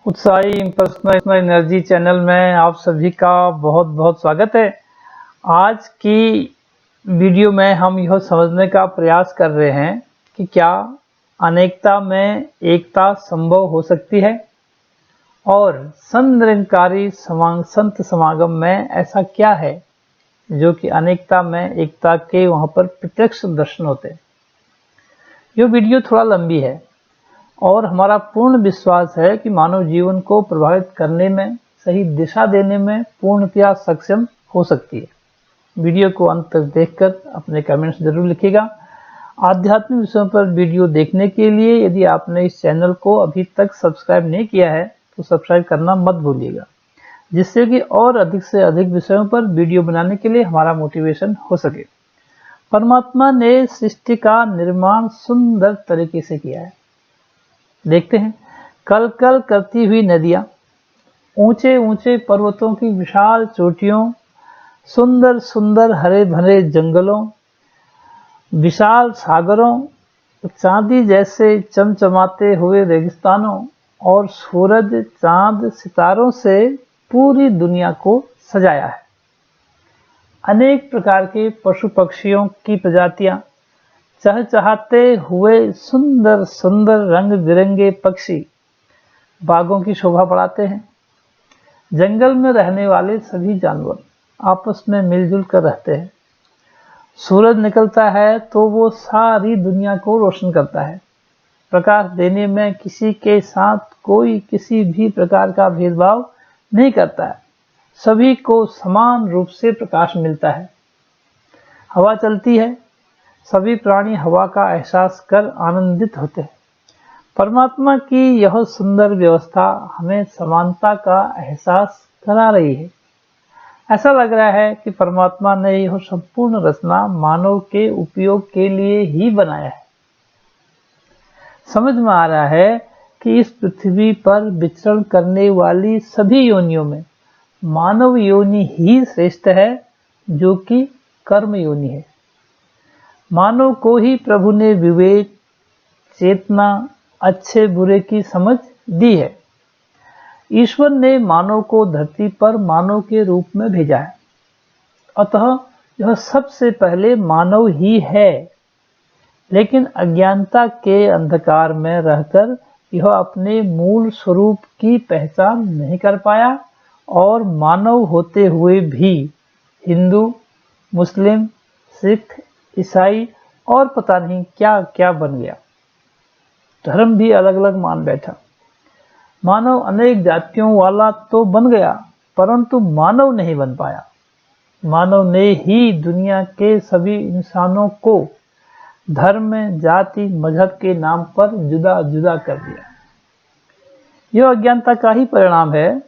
उत्साही personal energy channel में आप सभी का बहुत बहुत स्वागत है। आज की वीडियो में हम यह समझने का प्रयास कर रहे हैं कि क्या अनेकता में एकता संभव हो सकती है और संत समागम में ऐसा क्या है जो कि अनेकता में एकता के वहाँ पर प्रत्यक्ष दर्शन होते हैं। यह वीडियो थोड़ा लंबी है और हमारा पूर्ण विश्वास है कि मानव जीवन को प्रभावित करने में, सही दिशा देने में पूर्णतया सक्षम हो सकती है। वीडियो को अंत तक देखकर अपने कमेंट्स जरूर लिखिएगा। आध्यात्मिक विषयों पर वीडियो देखने के लिए यदि आपने इस चैनल को अभी तक सब्सक्राइब नहीं किया है तो सब्सक्राइब करना मत भूलिएगा, जिससे कि और अधिक से अधिक विषयों पर वीडियो बनाने के लिए हमारा मोटिवेशन हो सके। परमात्मा ने सृष्टि का निर्माण सुंदर तरीके से किया है। देखते हैं, कल कल करती हुई नदियां, ऊंचे ऊंचे पर्वतों की विशाल चोटियों, सुंदर सुंदर हरे भरे जंगलों, विशाल सागरों, चांदी जैसे चमचमाते हुए रेगिस्तानों और सूरज चांद सितारों से पूरी दुनिया को सजाया है। अनेक प्रकार के पशु पक्षियों की प्रजातियां, चहचहाते हुए सुंदर सुंदर रंग बिरंगे पक्षी बागों की शोभा बढ़ाते हैं। जंगल में रहने वाले सभी जानवर आपस में मिलजुल कर रहते हैं। सूरज निकलता है तो वो सारी दुनिया को रोशन करता है। प्रकाश देने में किसी के साथ कोई किसी भी प्रकार का भेदभाव नहीं करता है। सभी को समान रूप से प्रकाश मिलता है। हवा चलती है, सभी प्राणी हवा का एहसास कर आनंदित होते हैं। परमात्मा की यह सुंदर व्यवस्था हमें समानता का एहसास करा रही है। ऐसा लग रहा है कि परमात्मा ने यह संपूर्ण रचना मानव के उपयोग के लिए ही बनाया है। समझ में आ रहा है कि इस पृथ्वी पर विचरण करने वाली सभी योनियों में मानव योनि ही श्रेष्ठ है, जो कि कर्म योनि है। मानव को ही प्रभु ने विवेक, चेतना, अच्छे बुरे की समझ दी है। ईश्वर ने मानव को धरती पर मानव के रूप में भेजा है, अतः यह सबसे पहले मानव ही है। लेकिन अज्ञानता के अंधकार में रहकर यह अपने मूल स्वरूप की पहचान नहीं कर पाया और मानव होते हुए भी हिंदू, मुस्लिम, सिख, ईसाई और पता नहीं क्या क्या बन गया। धर्म भी अलग अलग मान बैठा। मानव अनेक जातियों वाला तो बन गया, परंतु मानव नहीं बन पाया। मानव ने ही दुनिया के सभी इंसानों को धर्म, जाति, मजहब के नाम पर जुदा जुदा कर दिया। यह अज्ञानता का ही परिणाम है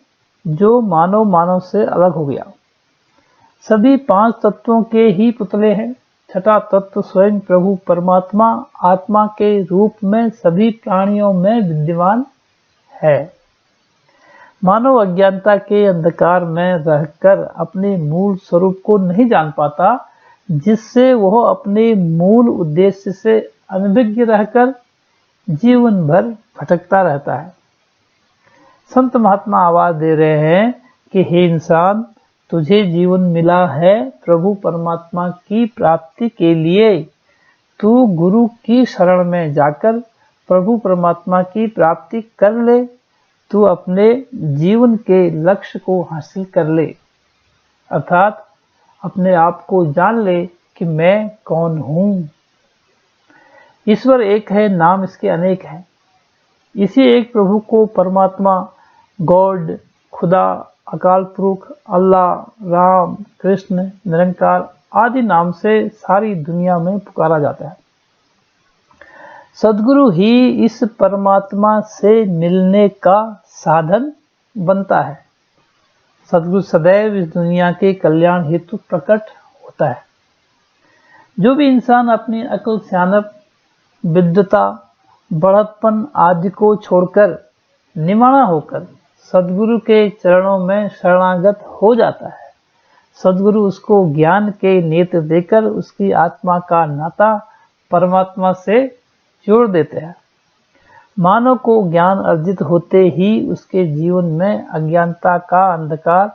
जो मानव मानव से अलग हो गया। सभी 5 तत्वों के ही पुतले हैं। छठा तत्व स्वयं प्रभु परमात्मा आत्मा के रूप में सभी प्राणियों में विद्यमान है। मानव अज्ञानता के अंधकार में रहकर अपने मूल स्वरूप को नहीं जान पाता, जिससे वह अपने मूल उद्देश्य से अनभिज्ञ रहकर जीवन भर भटकता रहता है। संत महात्मा आवाज दे रहे हैं कि हे इंसान, तुझे जीवन मिला है प्रभु परमात्मा की प्राप्ति के लिए। तू गुरु की शरण में जाकर प्रभु परमात्मा की प्राप्ति कर ले। तू अपने जीवन के लक्ष्य को हासिल कर ले, अर्थात अपने आप को जान ले कि मैं कौन हूँ। ईश्वर एक है, नाम इसके अनेक हैं। इसी एक प्रभु को परमात्मा, गॉड, खुदा, अकाल पुरुष, अल्लाह, राम, कृष्ण, निरंकार आदि नाम से सारी दुनिया में पुकारा जाता है। सद्गुरु ही इस परमात्मा से मिलने का साधन बनता है। सद्गुरु सदैव इस दुनिया के कल्याण हेतु प्रकट होता है। जो भी इंसान अपनी अक्ल, सियानत, विद्वता, बढ़तपन आदि को छोड़कर निमाणा होकर सद्गुरु के चरणों में शरणागत हो जाता है, सद्गुरु उसको ज्ञान के नेत्र देकर उसकी आत्मा का नाता परमात्मा से जोड़ देते हैं। मानव को ज्ञान अर्जित होते ही उसके जीवन में अज्ञानता का अंधकार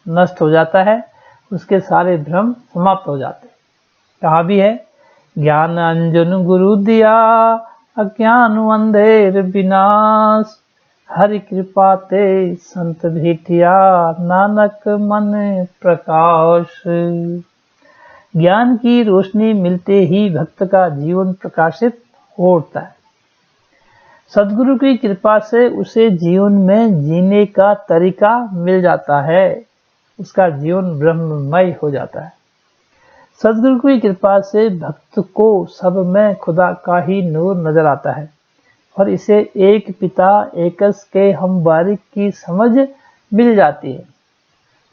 नष्ट हो जाता है, उसके सारे भ्रम समाप्त हो जाते हैं। कहा भी है, ज्ञान अंजन गुरु दिया अज्ञान अंधेर विनाश, हरि कृपा ते संत भेटिया नानक मन प्रकाश। ज्ञान की रोशनी मिलते ही भक्त का जीवन प्रकाशित हो उठता है। सद्गुरु की कृपा से उसे जीवन में जीने का तरीका मिल जाता है, उसका जीवन ब्रह्ममय हो जाता है। सद्गुरु की कृपा से भक्त को सब में खुदा का ही नूर नजर आता है और इसे एक पिता एकस के हम बारिक की समझ मिल जाती है।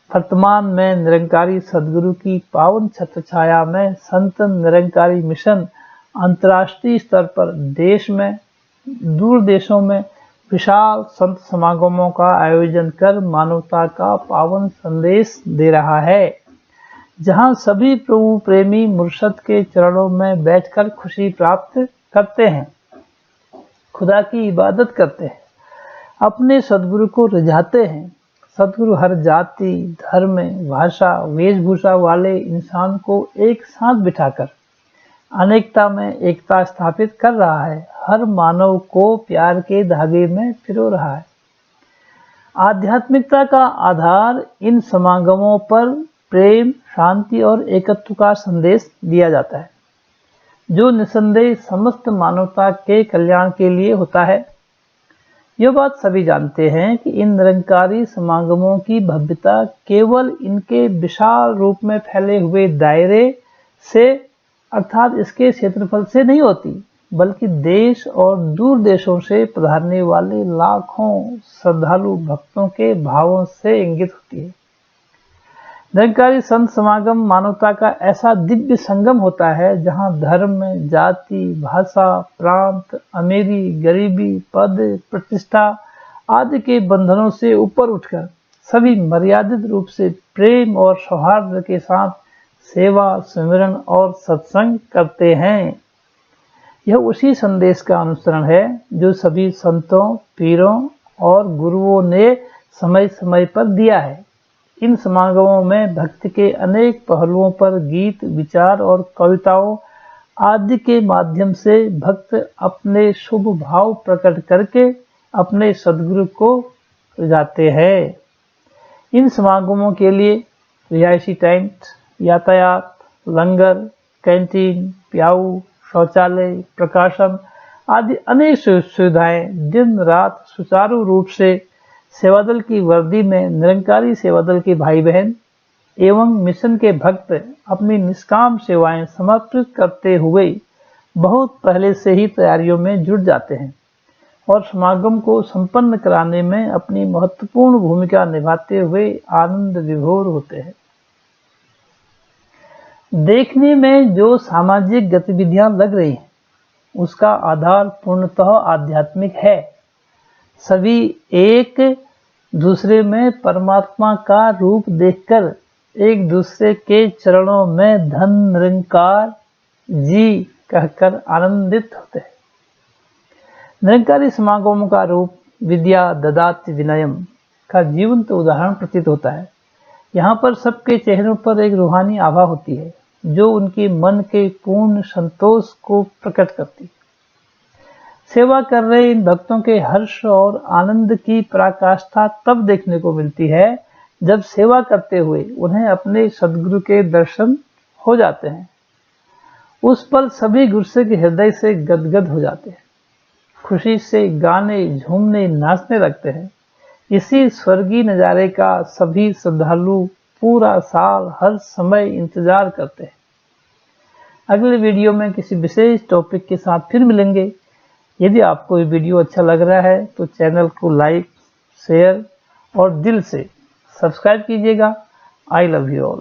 वर्तमान में निरंकारी सद्गुरु की पावन छत्र छाया में संत निरंकारी मिशन अंतर्राष्ट्रीय स्तर पर देश में दूर देशों में विशाल संत समागमों का आयोजन कर मानवता का पावन संदेश दे रहा है, जहां सभी प्रभु प्रेमी मुर्शद के चरणों में बैठकर खुशी प्राप्त करते हैं, खुदा की इबादत करते हैं, अपने सद्गुरु को रिझाते हैं। सद्गुरु हर जाति, धर्म, भाषा, वेशभूषा वाले इंसान को एक साथ बिठाकर अनेकता में एकता स्थापित कर रहा है, हर मानव को प्यार के धागे में पिरो रहा है। आध्यात्मिकता का आधार इन समागमों पर प्रेम, शांति और एकत्व का संदेश दिया जाता है, जो निसंदेह समस्त मानवता के कल्याण के लिए होता है। यह बात सभी जानते हैं कि इन निरंकारी समागमों की भव्यता केवल इनके विशाल रूप में फैले हुए दायरे से अर्थात इसके क्षेत्रफल से नहीं होती, बल्कि देश और दूर देशों से पधारने वाले लाखों श्रद्धालु भक्तों के भावों से इंगित होती है। निरंकारी संत समागम मानवता का ऐसा दिव्य संगम होता है, जहां धर्म, जाति, भाषा, प्रांत, अमीरी, गरीबी, पद, प्रतिष्ठा आदि के बंधनों से ऊपर उठकर सभी मर्यादित रूप से प्रेम और सौहार्द के साथ सेवा, सुमिरन और सत्संग करते हैं। यह उसी संदेश का अनुसरण है जो सभी संतों, पीरों और गुरुओं ने समय समय पर दिया है। इन समागमों में भक्ति के अनेक पहलुओं पर गीत, विचार और कविताओं आदि के माध्यम से भक्त अपने शुभ भाव प्रकट करके अपने सद्गुरु को रिझाते हैं। इन समागमों के लिए रिहायशी टेंट, यातायात, लंगर, कैंटीन, प्याऊ, शौचालय, प्रकाशन आदि अनेक सुविधाएं दिन रात सुचारू रूप से सेवादल की वर्दी में निरंकारी सेवादल के भाई बहन एवं मिशन के भक्त अपनी निष्काम सेवाएं समर्पित करते हुए बहुत पहले से ही तैयारियों में जुट जाते हैं और समागम को संपन्न कराने में अपनी महत्वपूर्ण भूमिका निभाते हुए आनंद विभोर होते हैं। देखने में जो सामाजिक गतिविधियां लग रही हैं, उसका आधार पूर्णतः आध्यात्मिक है। सभी एक दूसरे में परमात्मा का रूप देखकर एक दूसरे के चरणों में धन निरंकार जी कहकर आनंदित होते हैं। निरंकारी समागमों का रूप विद्या ददाति विनयम का जीवंत उदाहरण प्रतीत होता है। यहाँ पर सबके चेहरों पर एक रूहानी आभा होती है, जो उनके मन के पूर्ण संतोष को प्रकट करती है। सेवा कर रहे इन भक्तों के हर्ष और आनंद की पराकाष्ठा तब देखने को मिलती है जब सेवा करते हुए उन्हें अपने सद्गुरु के दर्शन हो जाते हैं। उस पल सभी गुस्से के हृदय से गदगद हो जाते हैं, खुशी से गाने, झूमने, नाचने लगते हैं। इसी स्वर्गीय नज़ारे का सभी श्रद्धालु पूरा साल हर समय इंतजार करते हैं। अगले वीडियो में किसी विशेष टॉपिक के साथ फिर मिलेंगे। यदि आपको ये वीडियो अच्छा लग रहा है तो चैनल को लाइक, शेयर और दिल से सब्सक्राइब कीजिएगा। I love you all.